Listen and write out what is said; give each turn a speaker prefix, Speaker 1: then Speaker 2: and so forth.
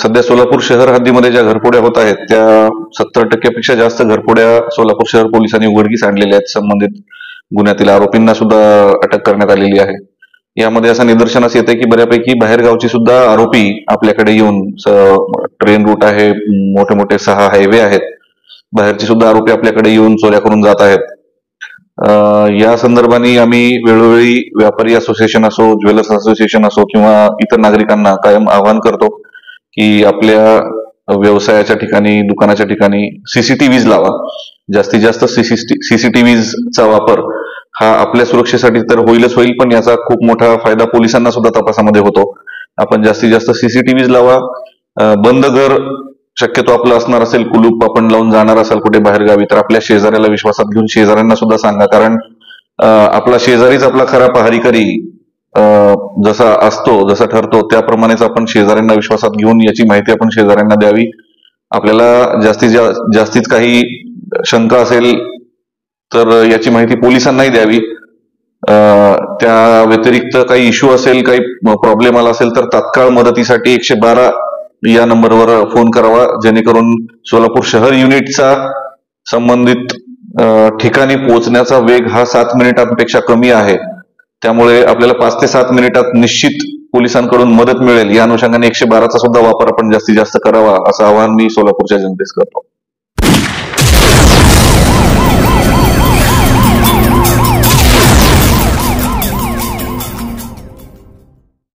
Speaker 1: सध्या सोलापूर शहर हद्दीमध्ये ज्या घरफोड्या होत आहेत त्या 70% पेक्षा जास्त घरफोड्या सोलापूर शहर पोलिसांनी उघडकीस आणलेल्या आहेत. संबंधित गुन्ह्यातील आरोपींना सुद्धा अटक करण्यात आलेली आहे. यामध्ये असं निदर्शनास येते की बऱ्यापैकी बाहेरगावची सुद्धा आरोपी आपल्याकडे येऊन, ट्रेन रूट आहे, मोठे मोठे 6 हायवे आहेत, बाहेरचे सुद्धा आरोपी आपल्याकडे येऊन चोऱ्या करून जात आहेत. या संदर्भाने आम्ही वेळोवेळी व्यापारी असोसिएशन असो, ज्वेलर्स असोसिएशन असो किंवा इतर नागरिकांना कायम आवाहन करतो की आपल्या व्यवसायाच्या ठिकाणी, दुकानाच्या ठिकाणी सीसीटीव्हीज लावा. जास्तीत जास्त सीसीटीव्हीचा वापर हा आपल्या सुरक्षेसाठी तर होईल, पण याचा खूप मोठा फायदा पोलिसांना सुद्धा तपासामध्ये होतो. आपण जास्तीत जास्त सीसीटीव्हीज लावा. बंद घर शक्यतो आपलं असणार असेल, कुलूप आपण लावून जाणार असाल कुठे बाहेर गावी, तर आपल्या शेजाऱ्याला विश्वासात घेऊन शेजाऱ्यांना सुद्धा सांगा. कारण आपला शेजारीच आपला खरा पहारीकरी जसा असतो, जसा ठरतो, त्याप्रमाणेच आपण शेजाऱ्यांना विश्वासात घेऊन याची माहिती आपण शेजाऱ्यांना द्यावी. आपल्याला जास्तीत काही शंका असेल तर याची माहिती पोलिसांनाही द्यावी. त्या व्यतिरिक्त काही इश्यू असेल, काही प्रॉब्लेम आला असेल तर तात्काळ मदतीसाठी 112 या नंबरवर फोन करावा, जेणेकरून सोलापूर शहर युनिटचा संबंधित ठिकाणी पोहोचण्याचा वेग हा 7 मिनिटांपेक्षा कमी आहे. त्यामुळे आपल्याला 5 ते 7 मिनिटात निश्चित पोलिसांकडून मदत मिळेल. या अनुषंगाने 112चा सुद्धा वापर आपण जास्तीत जास्त करावा, असं आवाहन मी सोलापूरच्या जनतेस करतो.